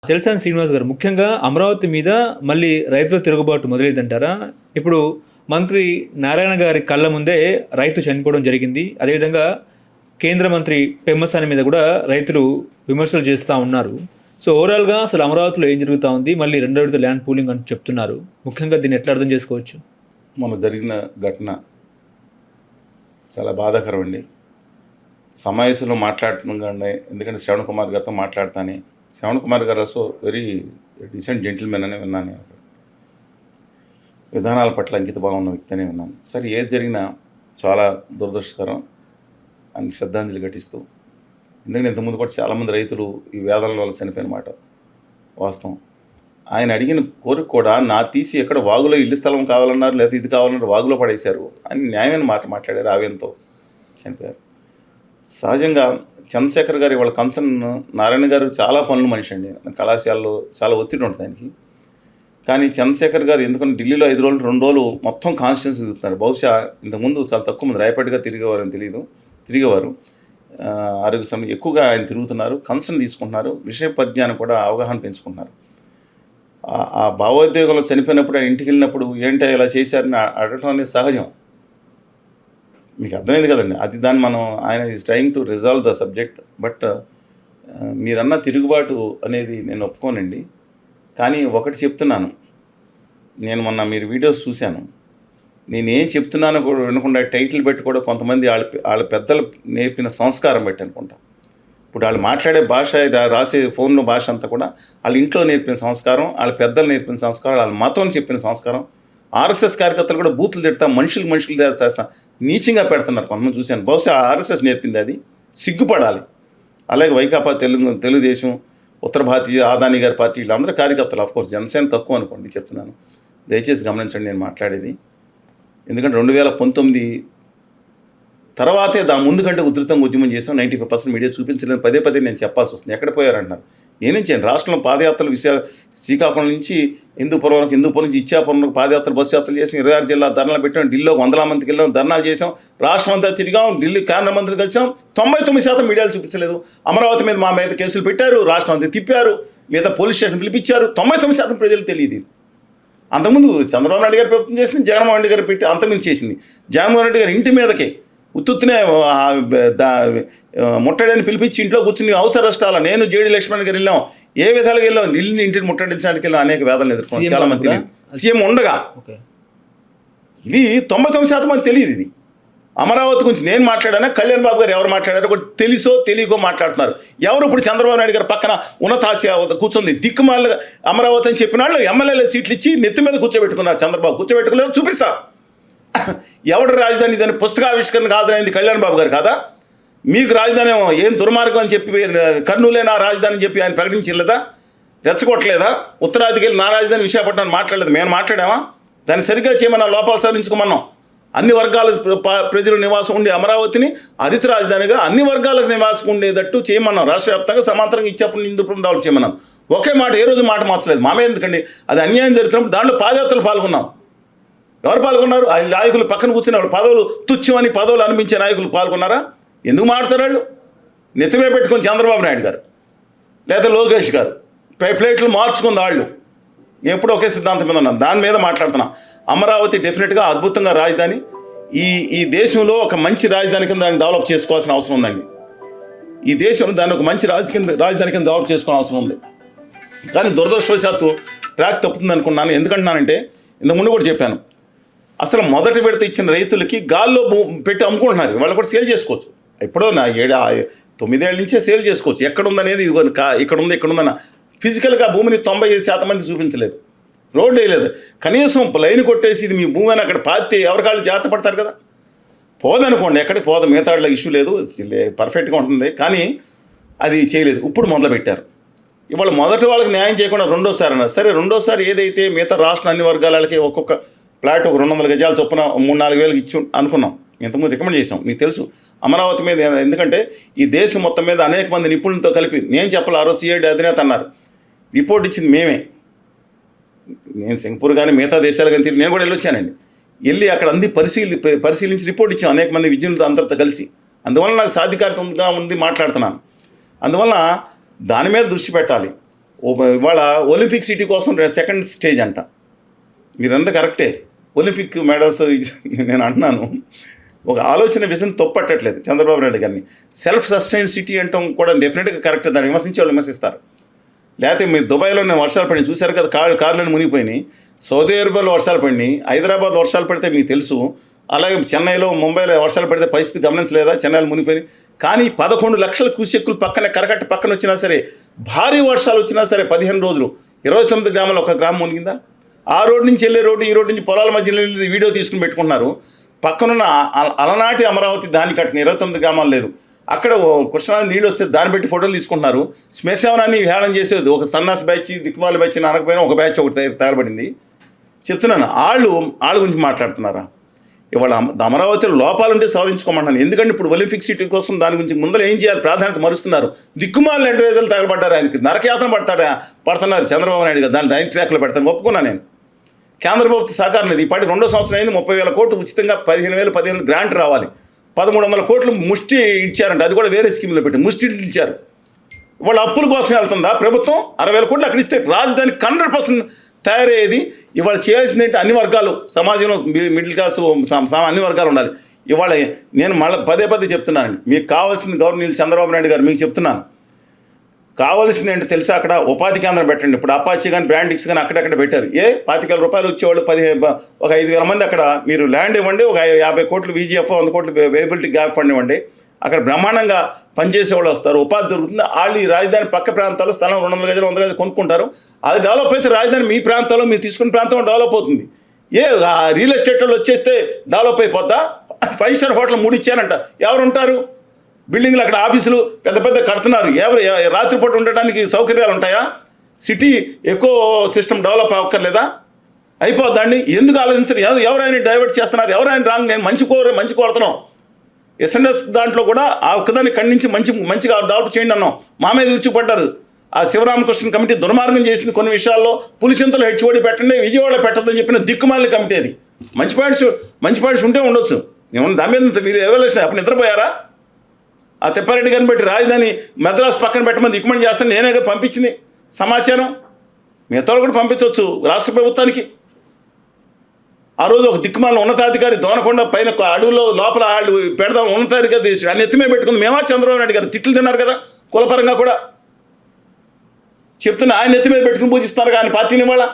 చలసాని శ్రీనివాస్ గారు, ముఖ్యంగా అమరావతి మీద మళ్ళీ రైతుల తిరుగుబాటు మొదలైందంటారా? ఇప్పుడు మంత్రి నారాయణ గారి కళ్ళ ముందే రైతు చనిపోవడం జరిగింది. అదేవిధంగా కేంద్ర మంత్రి పెమ్మసాని మీద కూడా రైతులు విమర్శలు చేస్తూ ఉన్నారు. సో ఓవరాల్గా అసలు అమరావతిలో ఏం జరుగుతూ ఉంది, మళ్ళీ రెండో విడత ల్యాండ్ పూలింగ్ అని చెప్తున్నారు. ముఖ్యంగా దీన్ని ఎట్లా అర్థం చేసుకోవచ్చు? మొన్న జరిగిన ఘటన చాలా బాధాకరం అండి. సమావేశంలో మాట్లాడుతున్నాగానే, ఎందుకంటే శ్రవణ్ కుమార్ గారితో మాట్లాడతానే, శ్రవణ్ కుమార్ గారు ఆల్సో వెరీ డీసెంట్ జెంటిల్మెన్ అని విన్నాను. నేను విధానాల పట్ల అంకిత భావం ఉన్న వ్యక్తి అని విన్నాను. సరే, ఏది జరిగినా చాలా దురదృష్టకరం అని శ్రద్ధాంజలి ఘటిస్తూ, ఎందుకంటే ఇంతకుముందు కూడా చాలామంది రైతులు ఈ వేదనల వల్ల చనిపోయిన మాట వాస్తవం. ఆయన అడిగిన కోరిక కూడా నా తీసి ఎక్కడ వాగులో ఇల్లు స్థలం కావాలన్నారు, లేదా ఇది కావాలన్నారు, వాగులో పడేశారు అని న్యాయమైన మాట మాట్లాడారు. ఆవేంతో చనిపోయారు. సహజంగా చంద్రశేఖర్ గారి వాళ్ళ కన్సర్న్ నారాయణ గారు చాలా పనులు మనిషి అండి. కళాశాలలో చాలా ఒత్తిడి ఉంటుంది ఆయనకి. కానీ చంద్రశేఖర్ గారు ఎందుకంటే ఢిల్లీలో 5 రోజులు 2 రోజులు మొత్తం కాన్స్టిట్యూన్సీ తిరుగుతున్నారు. బహుశా ఇంతకుముందు చాలా తక్కువ మంది రాయపాటిగా తిరిగేవారని తిరిగేవారు. ఆరోగ్య సమయం ఎక్కువగా ఆయన తిరుగుతున్నారు, కన్సర్న్ తీసుకుంటున్నారు, విషయ పరిజ్ఞానం కూడా అవగాహన పెంచుకుంటున్నారు. ఆ భావోద్వేగంలో చనిపోయినప్పుడు ఆయన ఇంటికి వెళ్ళినప్పుడు ఏంటో ఇలా చేశారని అడగటం అనేది సహజం. మీకు అర్థమైంది కదండి. అది దాన్ని మనం ఆయన is trying to resolve the subject. But మీరన్న తిరుగుబాటు అనేది నేను ఒప్పుకోనండి. కానీ ఒకటి చెప్తున్నాను, నేను మొన్న మీరు వీడియోస్ చూశాను. నేనేం చెప్తున్నానో కూడా వినకుండా టైటిల్ పెట్టి కూడా కొంతమంది వాళ్ళ పెద్దలు నేర్పిన సంస్కారం పెట్టి అనుకుంటా. ఇప్పుడు వాళ్ళు మాట్లాడే భాష, రాసే ఫోన్లో భాష అంతా కూడా వాళ్ళ ఇంట్లో నేర్పిన సంస్కారం, వాళ్ళ పెద్దలు నేర్పిన సంస్కారం, వాళ్ళ మతం చెప్పిన సంస్కారం. ఆర్ఎస్ఎస్ కార్యకర్తలు కూడా బూతులు తిడతా, మనుషులు చేస్తా నీచంగా పెడుతున్నారు కొంతమంది చూశాను. బహుశా ఆర్ఎస్ఎస్ నేర్పింది అది. సిగ్గుపడాలి. అలాగే వైకాపా, తెలుగుదేశం, ఉత్తర భారతీయ ఆదాని గారి పార్టీ, వీళ్ళందరూ కార్యకర్తలు. ఆఫ్కోర్స్ జనసేన తక్కువ అనుకోండి చెప్తున్నాను. దయచేసి గమనించండి నేను మాట్లాడేది. ఎందుకంటే 2019 తర్వాతే ముందు కంటే ఉధృతంగా ఉద్యమం చేసాం. 95% మీడియా చూపించలేదు. పదే నేను చెప్పాల్సి వస్తుంది. ఎక్కడ పోయారంటున్నారు. నేనేం చేయండి, రాష్ట్రంలో పాదయాత్రలు శ్రీకాకుళం నుంచి హిందూపురం నుంచి ఇచ్చాపురం పాదయాత్రలు, బస్సు యాత్రలు చేసాం. 26 జిల్లా ధర్నాలు పెట్టాం. ఢిల్లీలో 100 మందికి వెళ్ళాం, ధర్నాలు చేసాం. రాష్ట్రం అంతా తిరిగాం. ఢిల్లీ కేంద్ర మంత్రులు కలిసాం. 99% మీడియాలు చూపించలేదు. అమరావతి మీద మా మీద కేసులు పెట్టారు, రాష్ట్రం అంతా తిప్పారు, మీద పోలీస్ స్టేషన్ పిలిపించారు. 99% ప్రజలు తెలియదు. అంతకుముందు చంద్రబాబు నాయుడు గారు ప్రభుత్వం చేసింది, జగన్మోహన్ రెడ్డి గారు పెట్టి అంతకుముందు చేసింది. జగన్మోహన్ రెడ్డి గారు ఇంటి మీదకే ఉత్తునే ముట్టడిని పిలిపించి ఇంట్లో కూర్చుని అవసర రాష్ట్రాల నేను జేడి లక్ష్మణ్ గారు వెళ్ళాం. ఏ విధాలుగా వెళ్ళాం, ఢిల్లీని ఇంటిని ముట్టడించడానికి వెళ్ళాం. అనేక వేదనలు ఎదుర్కొన్నాం. చాలా మంది తెలియదు. సీఎం ఉండగా ఇది 99% మంది తెలియదు. ఇది అమరావతి గురించి నేను మాట్లాడానా, కళ్యాణ్ బాబు గారు ఎవరు మాట్లాడారో కూడా తెలుసో తెలియకో మాట్లాడుతున్నారు. ఎవరు ఇప్పుడు చంద్రబాబు నాయుడు గారు పక్కన ఉన్నతాశ కూర్చుంది దిక్కుమాల అమరావతి అని చెప్పిన వాళ్ళు ఎమ్మెల్యేల సీట్లు ఇచ్చి నెత్తి మీద కూర్చోబెట్టుకున్నారు. చంద్రబాబు కూర్చోబెట్టుకోలేదు, చూపిస్తా. ఎవడు రాజధాని దాని పుస్తకావిష్కరణకు హాజరైంది కళ్యాణ్ బాబు గారు కాదా? మీకు రాజధాని ఏం దుర్మార్గం అని చెప్పి కర్నూలే నా రాజధాని అని చెప్పి ఆయన ప్రకటించలేదా? రెచ్చగొట్టలేదా? ఉత్తరాదికి వెళ్ళి నా రాజధాని విశాఖపట్నం మాట్లాడలేదు. మేము మాట్లాడామా? దాన్ని సరిగ్గా చేయమన్నా, లోపాలు సవరించుకోమన్నాం. అన్ని వర్గాల ప్రజలు నివాసం ఉండే అమరావతిని హరిత రాజధానిగా అన్ని వర్గాలకు నివాసం ఉండేటట్టు చేయమన్నాం. రాష్ట్ర వ్యాప్తంగా సమాంతరంగా ఇచ్చేప్పుడు హిందూపురం డెవలప్ చేయమన్నాం. ఒకే మాట ఏ రోజు మాట మార్చలేదు. మామే ఎందుకండి, అది అన్యాయం జరుగుతున్నప్పుడు దాంట్లో పాదయాత్రలు పాల్గొన్నాం. ఎవరు పాల్గొన్నారు? ఆ నాయకులు పక్కన కూర్చున్న వాళ్ళు పదవులు తుచ్చమని పదవులు అనిపించే నాయకులు పాల్గొన్నారా? ఎందుకు మాట్లాడతారు వాళ్ళు? నెత్తిమే పెట్టుకొని చంద్రబాబు నాయుడు గారు లేదా లోకేష్ గారు ప్లేట్లు మార్చుకుంది వాళ్ళు. ఎప్పుడు ఒకే సిద్ధాంతం మీద ఉన్నాను, దాని మీద మాట్లాడుతున్నా. అమరావతి డెఫినెట్గా అద్భుతంగా రాజధాని. ఈ దేశంలో ఒక మంచి రాజధాని కింద దాన్ని డెవలప్ చేసుకోవాల్సిన అవసరం ఉందండి. ఈ దేశంలో దాన్ని ఒక మంచి రాజధాని కింద డెవలప్ చేసుకోవాల్సిన అవసరం ఉంది. కానీ దురదృష్టవశాత్తు ట్రాక్ తప్పుతుంది అనుకున్నాను. ఎందుకంటున్నానంటే ఇంతకుముందు కూడా చెప్పాను, అసలు మొదటి విడత ఇచ్చిన రైతులకి గాల్లో పెట్టి అమ్ముకుంటున్నారు. వాళ్ళు కూడా సేల్ చేసుకోవచ్చు. ఎప్పుడో 9 ఏళ్ళ నుంచే సేల్ చేసుకోవచ్చు. ఎక్కడుందనేది ఇక్కడ ఉందన్న ఫిజికల్గా భూమిని 90% మంది చూపించలేదు, రోడ్డు వేయలేదు. కనీసం లైన్ కొట్టేసి ఇది మీ భూమి అని అక్కడ పాతే ఎవరికాళ్ళు జాగ్రత్త పడతారు కదా. పోదనుకోండి, ఎక్కడికి పోదు, మిగతాళ్ళ ఇష్యూ లేదు, పర్ఫెక్ట్గా ఉంటుంది. కానీ అది చేయలేదు. ఇప్పుడు మొదలుపెట్టారు. ఇవాళ మొదటి వాళ్ళకి న్యాయం చేయకుండా రెండోసారి అన్నారు. సరే, రెండోసారి ఏదైతే మిగతా రాష్ట్ర అన్ని వర్గాలకి ఒక్కొక్క ప్లాట్ ఒక 200 గజాల చొప్పున 3-4 వేలకు ఇచ్చు అనుకున్నాం. ఇంతకుముందు రికమెండ్ చేసాం. మీకు తెలుసు అమరావతి మీద. ఎందుకంటే ఈ దేశం మొత్తం మీద అనేక మంది నిపుణులతో కలిపి నేను చెప్పాలి. ఆ రోజు సిఐడి అధినేత అన్నారు, రిపోర్ట్ ఇచ్చింది మేమే. నేను సింగపూర్ కానీ మిగతా దేశాలు కానీ నేను కూడా వెళ్ళొచ్చానండి. వెళ్ళి అక్కడ అన్ని పరిశీలించి రిపోర్ట్ ఇచ్చాం అనేక మంది విజ్ఞులతో అందరితో కలిసి. అందువల్ల నాకు సాధికారితంగా ఉంది మాట్లాడుతున్నాను. అందువల్ల దాని మీద దృష్టి పెట్టాలి. ఇవాళ ఒలింపిక్ సిటీ కోసం సెకండ్ స్టేజ్ అంట. మీరంతా కరెక్టే, ఒలింపిక్ మెడల్స్ నేను అంటున్నాను. ఒక ఆలోచన విజన్ తప్పట్టట్లేదు చంద్రబాబు నాయుడు గారిని. సెల్ఫ్ సస్టైన్ సిటీ అంటాం కూడా డెఫినెట్గా కరెక్ట్. దాన్ని విమర్శించే వాళ్ళు విమర్శిస్తారు. లేకపోతే మీరు దుబాయ్లో నేను వర్షాలు పడినాయి చూశారు కదా, కార్లను మునిగిపోయినాయి. సౌదీ అరేబియాలో వర్షాలు పడినాయి, హైదరాబాద్ వర్షాలు పడితే మీకు తెలుసు. అలాగే చెన్నైలో, ముంబైలో వర్షాలు పడితే పరిస్థితి గమనించలేదా? చెన్నైలో మునిగిపోయినాయి. కానీ 11 లక్షల క్యూసెక్కులు పక్కనే కరకట్ట పక్కన వచ్చినా సరే, భారీ వర్షాలు వచ్చినా సరే 15 రోజులు 29 గ్రామాలు ఒక గ్రామం మునిగిందా? ఆ రోడ్డు నుంచి వెళ్ళే రోడ్డు, ఈ రోడ్డు నుంచి పొలాల మధ్యలో వెళ్ళి వీడియో తీసుకుని పెట్టుకున్నారు. పక్కనున్న అలనాటి అమరావతి దాన్ని కట్టిన 29 గ్రామాలు లేదు. అక్కడ కృష్ణానది నీళ్ళు వస్తే దాన్ని పెట్టి ఫోటోలు తీసుకుంటున్నారు. శ్మశానాన్ని హేళన చేసేది ఒక సన్నాస్ బ్యాచ్, దిక్కుమాల బ్యాచ్ అనకపోయినా ఒక బ్యాచ్ ఒకటి తయారుపడింది. చెప్తున్నాను, వాళ్ళ గురించి మాట్లాడుతున్నారా? ఇవాళ అమరావతిలో లోపాలుంటే సవరించుకోమంటున్నాను. ఎందుకంటే ఇప్పుడు ఒలింపిక్ సిటీ కోసం దాని గురించి ముందర ఏం చేయాలి ప్రాధాన్యత మరుస్తున్నారు. దిక్కుమాలిన అడ్వైజర్లు తగలబడ్డారు. ఆయనకి నరకయాతన పడుతున్నారు చంద్రబాబు నాయుడు గారు. దాన్ని రైట్ ట్రాక్లో పెడతాను, ఒప్పుకున్నాను నేను. కేంద్ర ప్రభుత్వ సహకారం లేదు. ఇప్పటికి 2వ సంవత్సరం అయింది. 30,000 కోట్లు ఉచితంగా 15,000 గ్రాంట్ రావాలి. 1,300 కోట్లు ముష్టి ఇచ్చారంట. అది కూడా వేరే స్కీమ్లో పెట్టి ముష్టి ఇచ్చారు. వాళ్ళ అప్పుల కోసం వెళ్తుందా ప్రభుత్వం? 60,000 కోట్లు అక్కడ ఇస్తే రాజధానికి 100% తయారయ్యేది. ఇవాళ చేయాల్సింది ఏంటి? అన్ని వర్గాలు సమాజంలో మిడిల్ క్లాస్ అన్ని వర్గాలు ఉండాలి. ఇవాళ నేను మళ్ళీ పదే చెప్తున్నానండి, మీకు కావాల్సింది గవర్నర్ చంద్రబాబు నాయుడు గారు మీకు చెప్తున్నాను, కావాల్సింది ఏంటి తెలుసా? అక్కడ ఉపాధి కేంద్రం పెట్టండి. ఇప్పుడు అపాచీ కానీ బ్రాండిక్స్ కానీ అక్కడక్కడ పెట్టారు. 25,000 రూపాయలు వచ్చేవాళ్ళు ఒక 5,000 మంది అక్కడ మీరు ల్యాండ్ ఇవ్వండి, ఒక 50 కోట్లు VGF 100 కోట్లు వేబిలిటీ గ్యాప్ ఫండ్ ఇవ్వండి. అక్కడ బ్రహ్మాండంగా పనిచేసేవాళ్ళు వస్తారు, ఉపాధి దొరుకుతుంది. వాళ్ళు ఈ రాజధాని పక్క ప్రాంతాల్లో స్థలం 200 గజాలు 100 గజాలు కొనుక్కుంటారు. అది డెవలప్ అయితే రాజధాని మీ ప్రాంతంలో మీరు తీసుకున్న ప్రాంతంలో డెవలప్ అవుతుంది. రియల్ ఎస్టేట్ వాళ్ళు వచ్చేస్తే డెవలప్ అయిపోద్దా? 5 స్టార్ హోటల్ 3 ఇచ్చారంట. ఎవరు ఉంటారు? బిల్డింగ్లు అక్కడ ఆఫీసులు పెద్ద కడుతున్నారు. రాత్రిపూట ఉండటానికి సౌకర్యాలు ఉంటాయా? సిటీ ఎకో సిస్టమ్ డెవలప్ అవ్వక్కర్లేదా? అయిపోద్దండి. ఎందుకు ఆలోచించరు? ఎవరైనా డైవర్ట్ చేస్తున్నారు, ఎవరైనా రాంగ్. నేను మంచి కోరుతున్నాం. SNS దాంట్లో కూడా ఆ ఒక్కదాన్ని ఖండించి మంచిగా డెవలప్ చేయండి అన్నాం. మా మీద విరుచుపడ్డారు. ఆ శివరామకృష్ణ కమిటీ దుర్మార్గం చేసింది కొన్ని విషయాల్లో. పులిచింతలు హెచ్ఓడి పెట్టండి, విజయవాడ పెట్టద్దని చెప్పిన దిక్కుమాలిన కమిటీ అది. మంచి పాయింట్స్ ఉంటే ఉండొచ్చు. ఏమన్నా దాని మీద మీరు ఎవల్యూషన్ అప్పుడు నిద్రపోయారా? ఆ తిప్పారెడ్డి గారిని బట్టి రాజధాని మద్రాసు పక్కన పెట్టమని రికమెండ్ చేస్తాను నేనే పంపించింది సమాచారం. మిగతా కూడా పంపించవచ్చు రాష్ట్ర ప్రభుత్వానికి. ఆ రోజు ఒక దిక్కుమాలిన ఉన్నతాధికారి దోనకొండ పైన అడవుల్లో లోపల వాళ్ళు పెడదాం ఉన్నతాధికారి తీసి ఆయన ఎత్తిమే పెట్టుకుంది. మేమా చంద్రబాబు నాయుడు గారు తిట్లు తిన్నారు కదా కులపరంగా కూడా చెప్తున్నా. ఆయన ఎత్తిమే పెట్టుకుని పూజిస్తారు కానీ పార్టీని వాళ్ళ